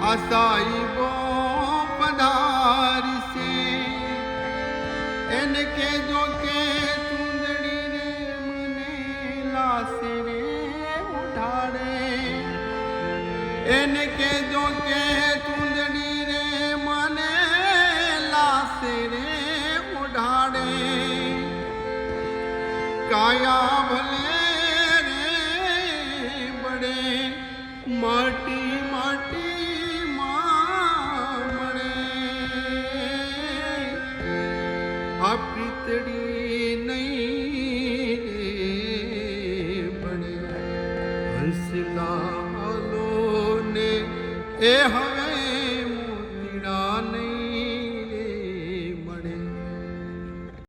આ સાઈબો પધારશે એને કેજો કે ચૂંદડી રે મને લાશે રે ઉઠાડે એને કેજો કે ચૂંદડી રે મને લાશે રે ઉઠાડે કાયા ભલે રે બડે માટી માટી માં મળે આ પીતળી નહીં બને હંસલા આલો ને એ હવે